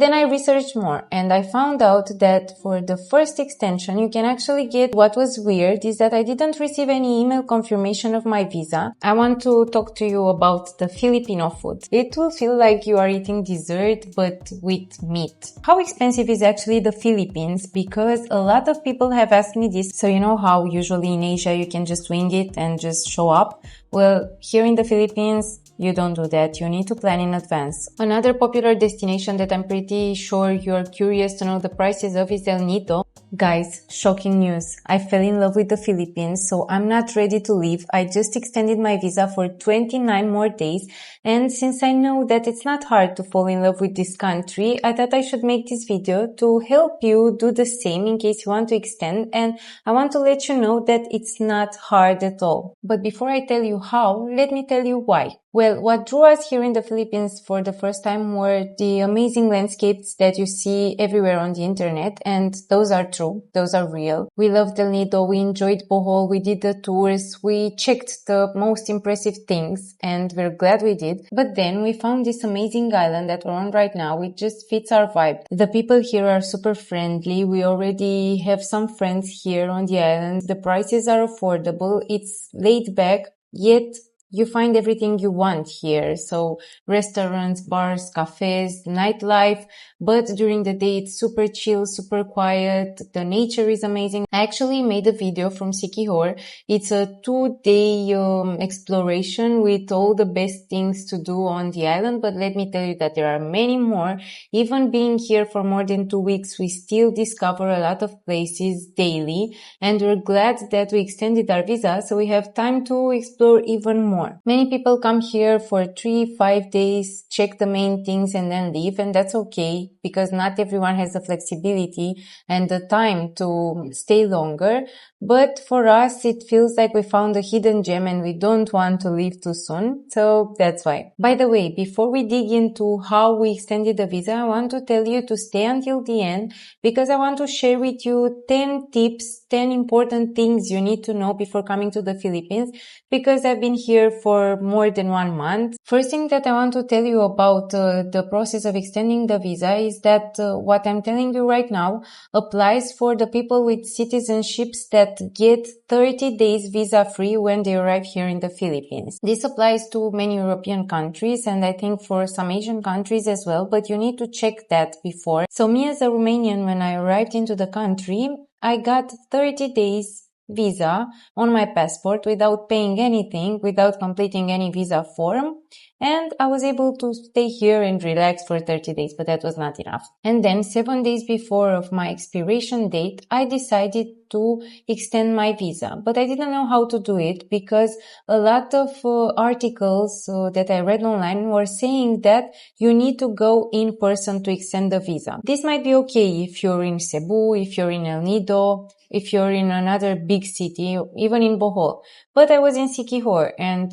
Then I researched more and I found out that for the first extension, you can actually get. What was weird is that I didn't receive any email confirmation of my visa. I want to talk to you about the Filipino food. It will feel like you are eating dessert, but with meat. How expensive is actually the Philippines? Because a lot of people have asked me this. So you know how usually in Asia you can just wing it and just show up? Well, here in the Philippines, you don't do that. You need to plan in advance. Another popular destination that I'm pretty sure you're curious to know the prices of is El Nido. Guys, shocking news. I fell in love with the Philippines, so I'm not ready to leave. I just extended my visa for 29 more days. And since I know that it's not hard to fall in love with this country, I thought I should make this video to help you do the same in case you want to extend. And I want to let you know that it's not hard at all. But before I tell you how, let me tell you why. Well, what drew us here in the Philippines for the first time were the amazing landscapes that you see everywhere on the internet, and those are true, those are real. We loved El Nido, we enjoyed Bohol, we did the tours, we checked the most impressive things, and we're glad we did. But then we found this amazing island that we're on right now, which just fits our vibe. The people here are super friendly, we already have some friends here on the island, the prices are affordable, it's laid back, yet you find everything you want here. So restaurants, bars, cafes, nightlife, but during the day it's super chill, super quiet. The nature is amazing. I actually made a video from Siquijor. It's a 2-day exploration with all the best things to do on the island. But let me tell you that there are many more. Even being here for more than 2 weeks, we still discover a lot of places daily. And we're glad that we extended our visa, so we have time to explore even more. Many people come here for 3-5 days, check the main things and then leave, and that's okay because not everyone has the flexibility and the time to stay longer. But for us, it feels like we found a hidden gem and we don't want to leave too soon. So that's why. By the way, before we dig into how we extended the visa, I want to tell you to stay until the end because I want to share with you 10 tips, 10 important things you need to know before coming to the Philippines because I've been here for more than 1 month. First thing that I want to tell you about the process of extending the visa is that what I'm telling you right now applies for the people with citizenships that get 30 days visa free when they arrive here in the Philippines. This applies to many European countries and I think for some Asian countries as well, but you need to check that before. So me as a Romanian, when I arrived into the country, I got 30 days visa on my passport without paying anything, without completing any visa form, and I was able to stay here and relax for 30 days, but that was not enough. And then 7 days before of my expiration date, I decided to extend my visa, but I didn't know how to do it because a lot of articles that I read online were saying that you need to go in person to extend the visa. This might be okay if you're in Cebu, if you're in El Nido, if you're in another big city, even in Bohol. But I was in Siquijor and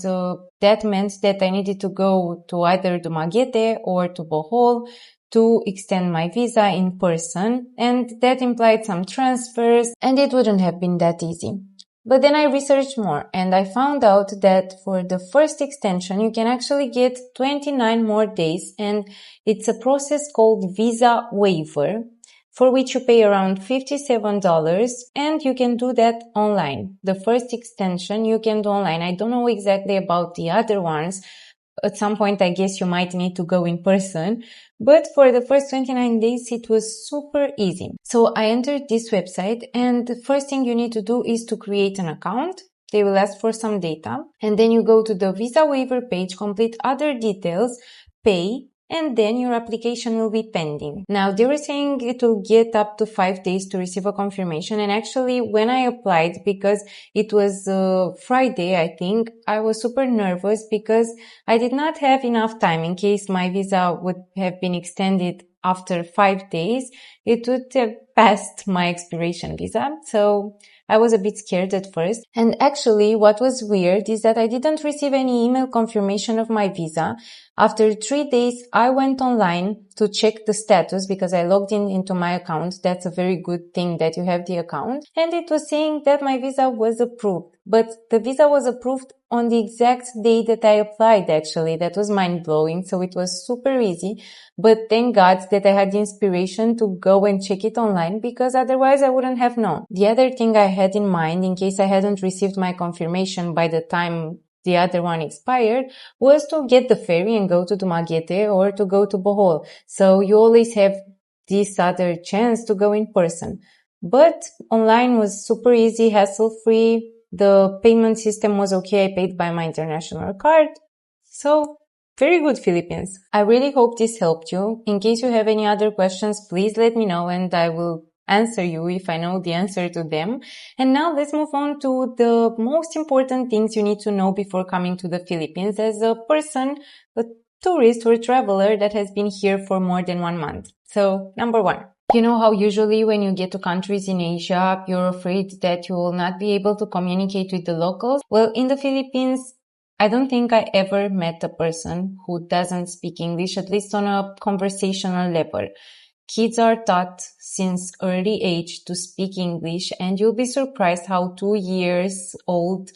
that meant that I needed to go to either Dumaguete or to Bohol to extend my visa in person, and that implied some transfers and it wouldn't have been that easy. But then I researched more and I found out that for the first extension you can actually get 29 more days, and it's a process called visa waiver, for which you pay around $57 and you can do that online. The first extension you can do online. I don't know exactly about the other ones. At some point, I guess you might need to go in person. But for the first 29 days, it was super easy. So I entered this website and the first thing you need to do is to create an account. They will ask for some data. And then you go to the visa waiver page, complete other details, pay, and then your application will be pending. Now, they were saying it will get up to 5 days to receive a confirmation. And actually, when I applied, because it was Friday, I think, I was super nervous because I did not have enough time in case my visa would have been extended after 5 days. It would have passed my expiration visa. So I was a bit scared at first. And actually, what was weird is that I didn't receive any email confirmation of my visa. After 3 days, I went online to check the status because I logged into my account. That's a very good thing that you have the account. And it was saying that my visa was approved. but the visa was approved on the exact day that I applied, actually. That was mind-blowing, so it was super easy. But thank God that I had the inspiration to go and check it online, because otherwise I wouldn't have known. The other thing I had in mind, in case I hadn't received my confirmation by the time the other one expired, was to get the ferry and go to Dumaguete or to go to Bohol. So you always have this other chance to go in person. But online was super easy, hassle-free. The payment system was okay. I paid by my international card. So, very good, Philippines. I really hope this helped you. In case you have any other questions, please let me know and I will answer you if I know the answer to them. And now let's move on to the most important things you need to know before coming to the Philippines as a person, a tourist or traveler that has been here for more than 1 month. So, number 1. You know how usually when you get to countries in Asia, you're afraid that you will not be able to communicate with the locals? Well, in the Philippines, I don't think I ever met a person who doesn't speak English, at least on a conversational level. Kids are taught since early age to speak English, and you'll be surprised how 2 years old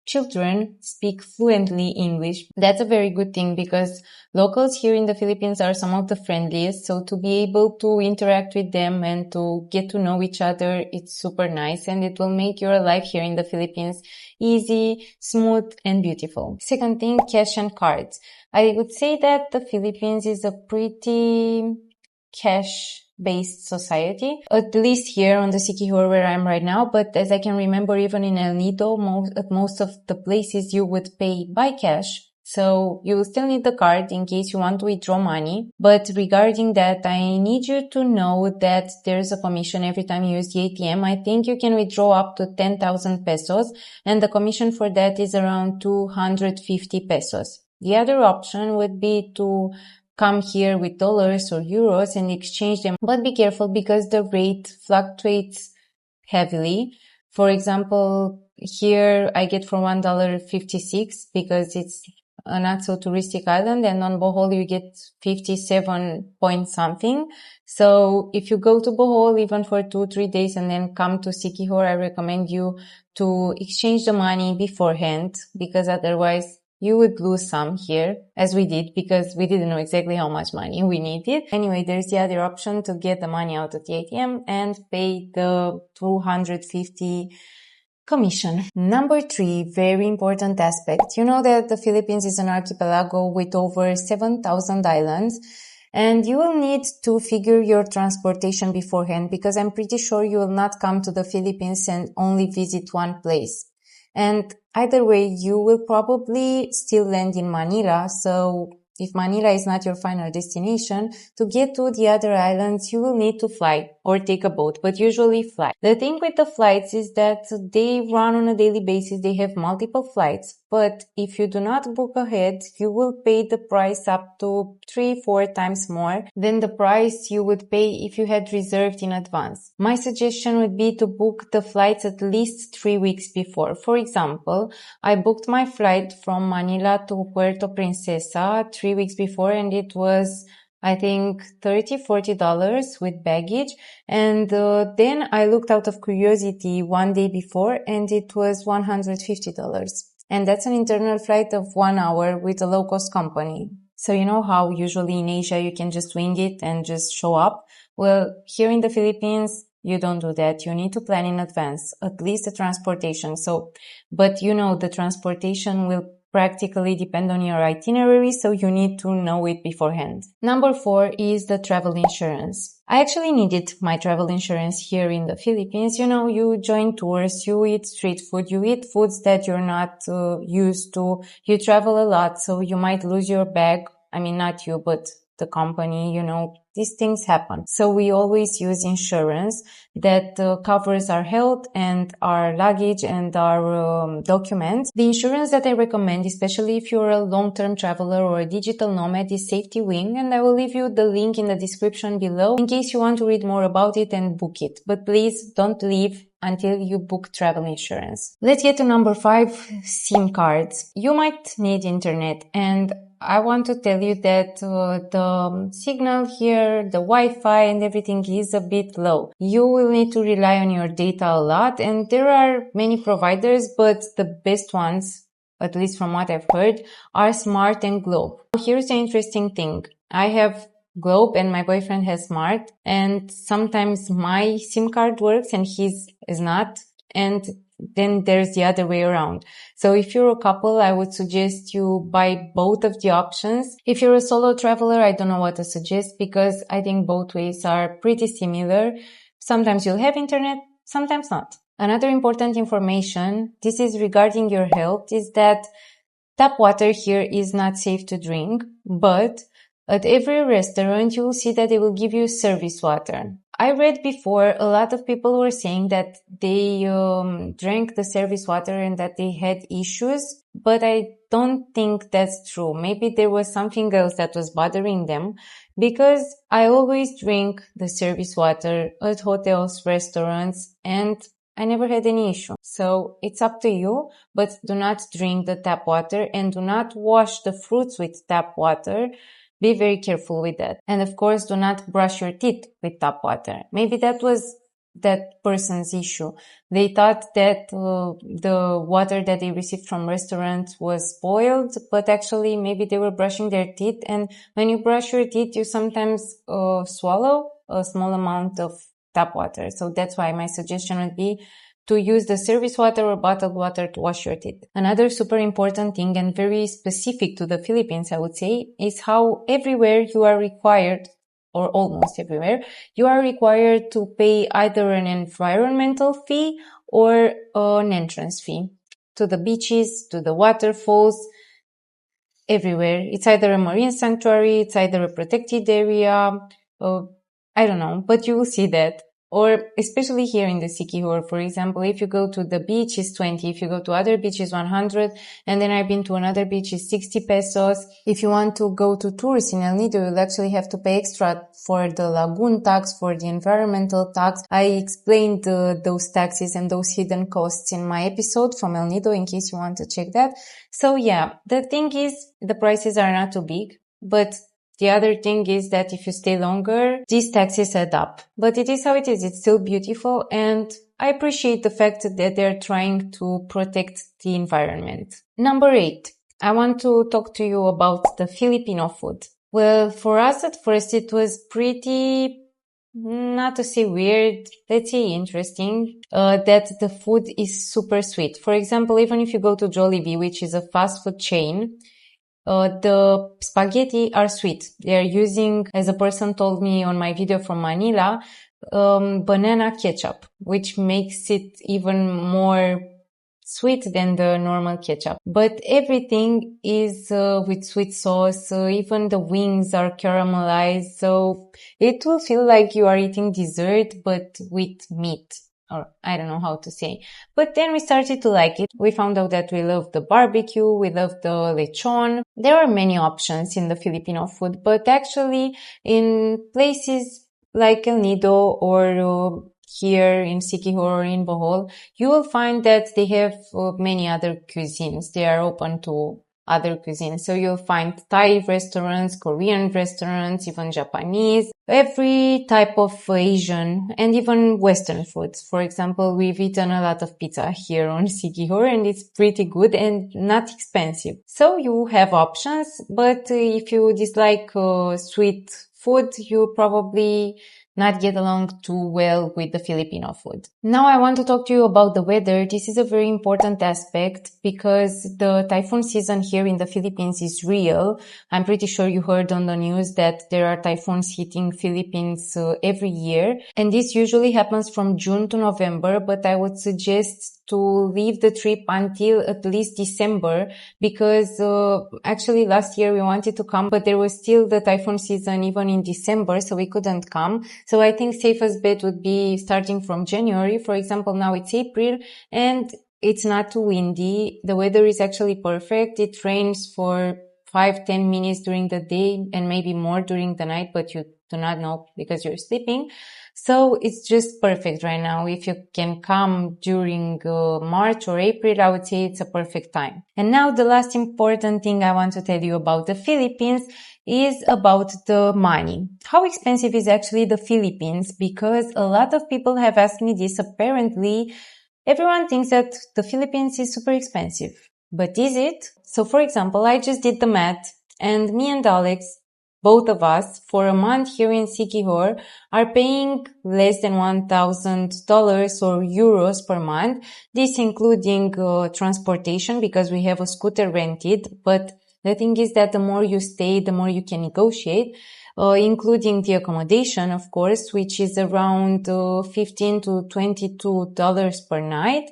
children speak fluently English. That's a very good thing because locals here in the Philippines are some of the friendliest. So to be able to interact with them and to get to know each other, it's super nice and it will make your life here in the Philippines easy, smooth, and beautiful. Second thing, cash and cards. I would say that the Philippines is a pretty cash-based society, at least here on the Siquijor where I'm right now. But as I can remember, even in El Nido, at most of the places you would pay by cash. So you will still need the card in case you want to withdraw money. But regarding that, I need you to know that there's a commission every time you use the ATM. I think you can withdraw up to 10,000 pesos and the commission for that is around 250 pesos. The other option would be to come here with dollars or euros and exchange them. But be careful because the rate fluctuates heavily. For example, here I get for $1.56 because it's a not so touristic island, and on Bohol you get 57 point something. So if you go to Bohol even for 2-3 days and then come to Siquijor, I recommend you to exchange the money beforehand because otherwise you would lose some here, as we did, because we didn't know exactly how much money we needed. Anyway, there's the other option to get the money out of the ATM and pay the 250 commission. Number 3, very important aspect. You know that the Philippines is an archipelago with over 7,000 islands. And you will need to figure your transportation beforehand because I'm pretty sure you will not come to the Philippines and only visit one place. And either way, you will probably still land in Manila. So if Manila is not your final destination, to get to the other islands, you will need to fly or take a boat, but usually fly. The thing with the flights is that they run on a daily basis. They have multiple flights, but if you do not book ahead, you will pay the price up to 3-4 times more than the price you would pay if you had reserved in advance. My suggestion would be to book the flights at least 3 weeks before. For example, I booked my flight from Manila to Puerto Princesa 3 weeks before and it was, I think, $30-40 with baggage. And then I looked out of curiosity 1 day before and it was $150. And that's an internal flight of 1 hour with a low-cost company. So you know how usually in Asia you can just wing it and just show up? Well, here in the Philippines, you don't do that. You need to plan in advance, at least the transportation. But you know, the transportation will practically depend on your itinerary, so you need to know it beforehand. Number 4 is the travel insurance. I actually needed my travel insurance here in the Philippines. You know, you join tours, you eat street food, you eat foods that you're not used to. You travel a lot, so you might lose your bag. I mean, not you, but the company, you know, these things happen. So we always use insurance that covers our health and our luggage and our documents. The insurance that I recommend, especially if you're a long-term traveler or a digital nomad, is Safety Wing, and I will leave you the link in the description below in case you want to read more about it and book it. But please don't leave until you book travel insurance. Let's get to number 5, SIM cards. You might need internet, and I want to tell you that the signal here, the Wi-Fi and everything is a bit low. You will need to rely on your data a lot, and there are many providers, but the best ones, at least from what I've heard, are Smart and Globe. Here's the interesting thing. I have Globe and my boyfriend has Smart, and sometimes my SIM card works and his is not, and then there's the other way around. So if you're a couple, I would suggest you buy both of the options. If you're a solo traveler, I don't know what to suggest because I think both ways are pretty similar. Sometimes you'll have internet, sometimes not. Another important information, this is regarding your health, is that tap water here is not safe to drink, but at every restaurant, you will see that they will give you service water. I read before a lot of people were saying that they drank the service water and that they had issues, but I don't think that's true. Maybe there was something else that was bothering them, because I always drink the service water at hotels, restaurants, and I never had any issue. So it's up to you, but do not drink the tap water and do not wash the fruits with tap water. Be very careful with that. And of course, do not brush your teeth with tap water. Maybe that was that person's issue. They thought that the water that they received from restaurants was spoiled, but actually maybe they were brushing their teeth. And when you brush your teeth, you sometimes swallow a small amount of tap water. So that's why my suggestion would be to use the service water or bottled water to wash your teeth. Another super important thing and very specific to the Philippines, I would say, is how everywhere you are required, or almost everywhere, you are required to pay either an environmental fee or an entrance fee. To the beaches, to the waterfalls, everywhere. It's either a marine sanctuary, it's either a protected area, I don't know, but you will see that. Or especially here in the Siquijor, for example, if you go to the beach, it's 20. If you go to other beaches, 100. And then I've been to another beach, it's 60 pesos. If you want to go to tours in El Nido, you'll actually have to pay extra for the lagoon tax, for the environmental tax. I explained those taxes and those hidden costs in my episode from El Nido in case you want to check that. So yeah, the thing is, the prices are not too big, but the other thing is that if you stay longer, these taxes add up. But it is how it is. It's still beautiful. And I appreciate the fact that they're trying to protect the environment. Number 8. I want to talk to you about the Filipino food. Well, for us at first, it was pretty, not to say weird, let's say interesting, that the food is super sweet. For example, even if you go to Jollibee, which is a fast food chain, the spaghetti are sweet. They are using, as a person told me on my video from Manila, banana ketchup, which makes it even more sweet than the normal ketchup. But everything is with sweet sauce. Even the wings are caramelized. So it will feel like you are eating dessert, but with meat. Or I don't know how to say. But then we started to like it. We found out that we love the barbecue, we love the lechon. There are many options in the Filipino food, but actually in places like El Nido or here in Siquijor or in Bohol, you will find that they have many other cuisines. They are open to other cuisines. So you'll find Thai restaurants, Korean restaurants, even Japanese, every type of Asian and even Western foods. For example, we've eaten a lot of pizza here on Siquijor and it's pretty good and not expensive. So you have options, but if you dislike sweet food, you probably not get along too well with the Filipino food. Now I want to talk to you about the weather. This is a very important aspect because the typhoon season here in the Philippines is real. I'm pretty sure you heard on the news that there are typhoons hitting Philippines every year. And this usually happens from June to November, but I would suggest to leave the trip until at least December because actually last year we wanted to come, but there was still the typhoon season even in December, so we couldn't come. So I think safest bet would be starting from January. For example, now it's April and it's not too windy. The weather is actually perfect. It rains for 5-10 minutes during the day and maybe more during the night, but you do not know because you're sleeping. So it's just perfect right now. If you can come during March or April, I would say it's a perfect time. And now the last important thing I want to tell you about the Philippines is about the money. How expensive is actually the Philippines? Because a lot of people have asked me this. Apparently, everyone thinks that the Philippines is super expensive. But is it? So for example, I just did the math, and me and Alex, both of us, for a month here in Siquijor, are paying less than $1,000 or euros per month. This including transportation, because we have a scooter rented. But the thing is that the more you stay, the more you can negotiate, including the accommodation, of course, which is around $15 to $22 per night.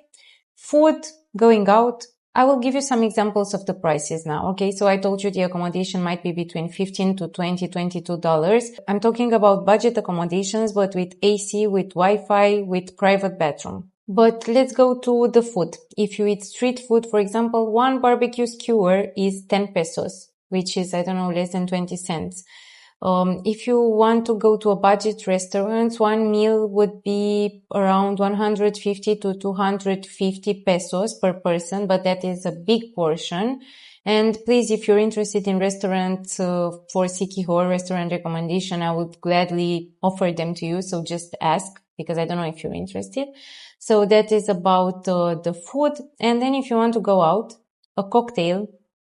Food, going out, I will give you some examples of the prices now, okay? So I told you the accommodation might be between $15 to $22. I'm talking about budget accommodations, but with AC, with Wi-Fi, with private bathroom. But let's go to the food. If you eat street food, for example, one barbecue skewer is 10 pesos, which is, I don't know, less than 20 cents. If you want to go to a budget restaurant, one meal would be around 150 to 250 pesos per person, but that is a big portion. And please, if you're interested in restaurants for Siquijor restaurant recommendation, I would gladly offer them to you. So just ask, because I don't know if you're interested. So that is about the food. And then if you want to go out, a cocktail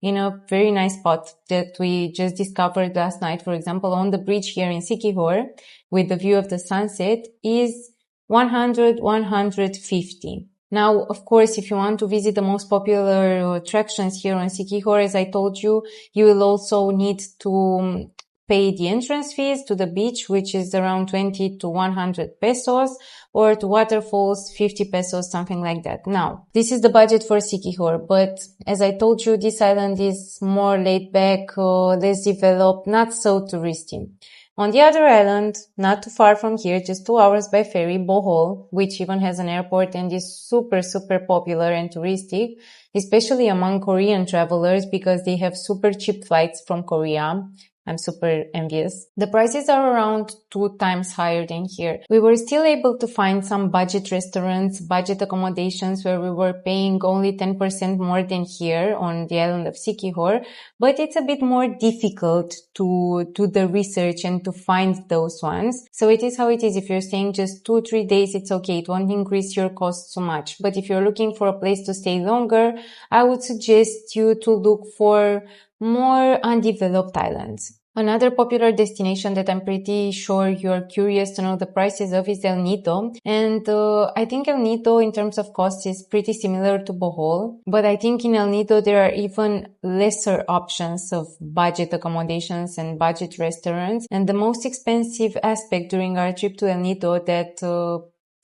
in a very nice spot that we just discovered last night, for example, on the bridge here in Siquijor with the view of the sunset, is 100, 150. Now, of course, if you want to visit the most popular attractions here on Siquijor, as I told you, you will also need to pay the entrance fees to the beach, which is around 20 to 100 pesos, or to waterfalls, 50 pesos, something like that. Now, this is the budget for Siquijor, but as I told you, this island is more laid back, less developed, not so touristy. On the other island, not too far from here, just 2 hours by ferry, Bohol, which even has an airport and is super, super popular and touristic, especially among Korean travelers because they have super cheap flights from Korea. I'm super envious. The prices are around 2 times higher than here. We were still able to find some budget restaurants, budget accommodations where we were paying only 10% more than here on the island of Siquijor, but it's a bit more difficult to do the research and to find those ones. So it is how it is. If you're staying just 2-3 days, it's okay. It won't increase your costs so much. But if you're looking for a place to stay longer, I would suggest you to look for more undeveloped islands. Another popular destination that I'm pretty sure you're curious to know the prices of is El Nido. And I think El Nido in terms of cost is pretty similar to Bohol. But I think in El Nido there are even lesser options of budget accommodations and budget restaurants. And the most expensive aspect during our trip to El Nido that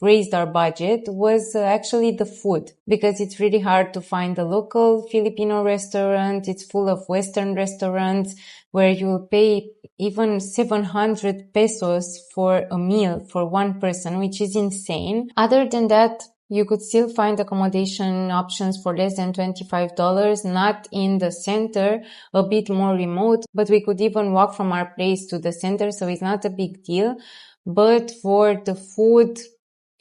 raised our budget was actually the food, because it's really hard to find a local Filipino restaurant. It's full of Western restaurants where you'll pay even 700 pesos for a meal for one person, which is insane. Other than that, you could still find accommodation options for less than $25, not in the center, a bit more remote, but we could even walk from our place to the center, so it's not a big deal. But for the food,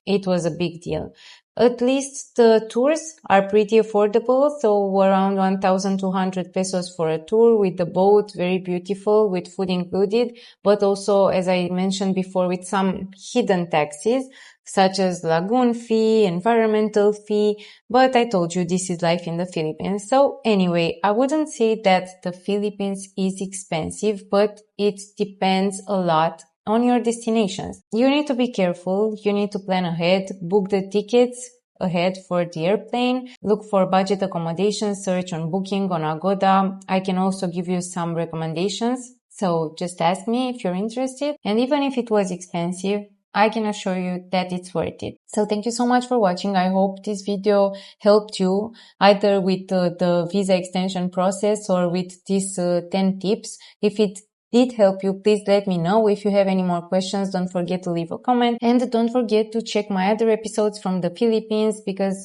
it was a big deal. At least the tours are pretty affordable, so around 1,200 pesos for a tour with the boat, very beautiful, with food included, but also, as I mentioned before, with some hidden taxes, such as lagoon fee, environmental fee, but I told you this is life in the Philippines. So anyway, I wouldn't say that the Philippines is expensive, but it depends a lot on your destinations. You need to be careful. You need to plan ahead, book the tickets ahead for the airplane, look for budget accommodations, search on Booking, on Agoda. I can also give you some recommendations. So just ask me if you're interested. And even if it was expensive, I can assure you that it's worth it. So thank you so much for watching. I hope this video helped you either with the visa extension process or with these 10 tips. If it did help you, please let me know. If you have any more questions, don't forget to leave a comment, and don't forget to check my other episodes from the Philippines, because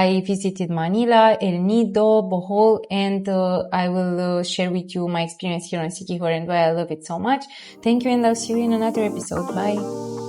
I visited Manila, El Nido, Bohol, and I will share with you my experience here on Siquijor and why I love it so much. Thank you, and I'll see you in another episode. Bye.